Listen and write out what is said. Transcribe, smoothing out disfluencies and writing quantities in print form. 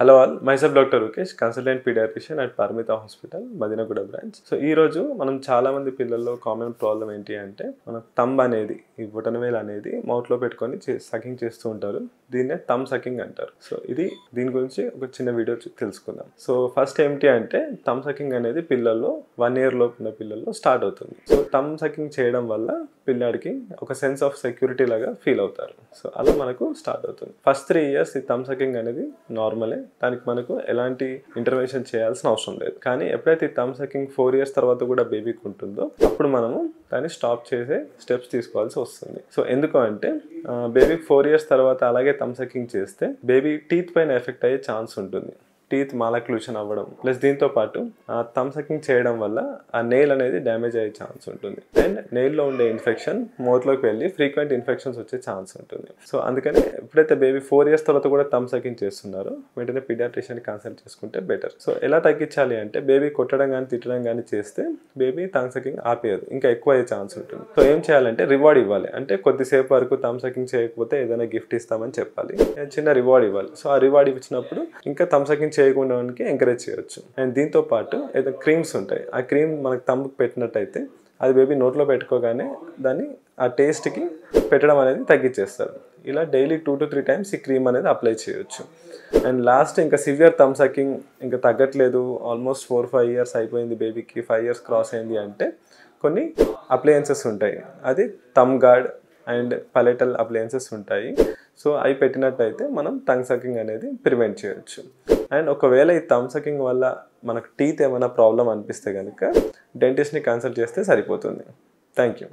Hello all, myself Dr. Rukesh, consultant pediatrician at Paramita Hospital, Madinaguda branch. So ఈ రోజు మనం చాలా మంది పిల్లల్లో కామన్ ప్రాబ్లం ఏంటి అంటే మన థంబ్ అనేది ఈ బొటనవేలు అనేది మౌత్ లో పెట్టుకొని సకింగ్ చేస్తూ ఉంటారు. దీన్నే థంబ్ సకింగ్ అంటారు. సో దీని గురించి ఒక చిన్న వీడియో తెలుసుకుందాం. సో ఫస్ట్ ఏంటి అంటే థంబ్ సకింగ్ అనేది పిల్లల్లో 1 year లోపు ఉన్న పిల్లల్లో స్టార్ట్ అవుతుంది. సో థంబ్ సకింగ్ చేయడం వల్ల పిల్లాడికి ఒక సెన్స్ ఆఫ్ సెక్యూరిటీ లాగా ఫీల్ అవుతారు. సో అలా మనకు స్టార్ట్ అవుతుంది. ఫస్ట్ 3 years ఈ థంబ్ సకింగ్ అనేది నార్మలే, దానికి మనకు ఎలాంటి ఇంటర్వెన్షన్ చేయాల్సిన అవసరం లేదు. కానీ ఎప్పుడైతే ఈ థంబ్ సకింగ్ 4 years తర్వాత కూడా బేబీకి ఉంటుందో అప్పుడు మనము దాన్ని స్టాప్ చేసే స్టెప్స్ తీసుకోవాల్సి వస్తుంది. సో ఎందుకు అంటే బేబీకి 4 years తర్వాత అలాగే థంబ్ సకింగ్ చేస్తే బేబీ టీత్ పైన ఎఫెక్ట్ అయ్యే ఛాన్స్ ఉంటుంది. టీత్ మాలక్లూషన్ అవ్వడం ప్లస్ దీంతో పాటు థంబ్ సకింగ్ చేయడం వల్ల ఆ నెయిల్ అనేది డ్యామేజ్ అయ్యే ఛాన్స్ ఉంటుంది. అండ్ నెయిల్లో ఉండే ఇన్ఫెక్షన్ మౌత్లోకి వెళ్ళి ఫ్రీక్వెంట్ ఇన్ఫెక్షన్స్ వచ్చే ఛాన్స్ ఉంటుంది. సో అందుకని ఎప్పుడైతే బేబీ 4 years తర్వాత కూడా థంబ్ సకింగ్ చేస్తున్నారో వెంటనే పీడియాట్రిషియన్ కన్సల్ట్ చేసుకుంటే బెటర్. సో ఎలా తగ్గించాలి అంటే బేబీ కొట్టడం కానీ తిట్టడం కానీ చేస్తే బేబీ థంబ్ సకింగ్ ఆపేయదు, ఇంకా ఎక్కువ అయ్యే ఛాన్స్ ఉంటుంది. సో ఏం చేయాలంటే రివార్డ్ ఇవ్వాలి. అంటే కొద్దిసేపు వరకు థంబ్ సకింగ్ చేయకపోతే ఏదైనా గిఫ్ట్ ఇస్తామని చెప్పాలి, చిన్న రివార్డ్ ఇవ్వాలి. సో ఆ రివార్డ్ ఇచ్చినప్పుడు ఇంకా థంబ్ సకింగ్ చేయకుండా ఎంకరేజ్ చేయొచ్చు. అండ్ దీంతో పాటు ఏదో క్రీమ్స్ ఉంటాయి, ఆ క్రీమ్ మనకు థంబ్కి పెట్టినట్టయితే అది బేబీ నోట్లో పెట్టుకోగానే దాన్ని ఆ టేస్ట్కి పెట్టడం అనేది తగ్గించేస్తారు. ఇలా డైలీ 2 to 3 times ఈ క్రీమ్ అనేది అప్లై చేయొచ్చు. అండ్ లాస్ట్ ఇంకా సివియర్ థంబ్ సకింగ్ ఇంకా తగ్గట్లేదు, ఆల్మోస్ట్ 4-5 years అయిపోయింది, బేబీకి 5 years క్రాస్ అయింది అంటే కొన్ని అప్లయన్సెస్ ఉంటాయి. అది థంబ్ గార్డ్ అండ్ పలెటల్ అప్లయన్సెస్ ఉంటాయి. సో అవి పెట్టినట్టయితే మనం థంబ్ సకింగ్ అనేది ప్రివెంట్ చేయొచ్చు. అండ్ ఒకవేళ ఈ థంబ్ సకింగ్ వల్ల మనకు టీత్ ఏమైనా ప్రాబ్లం అనిపిస్తే కనుక డెంటిస్ట్ని కన్సల్ట్ చేస్తే సరిపోతుంది. Thank you.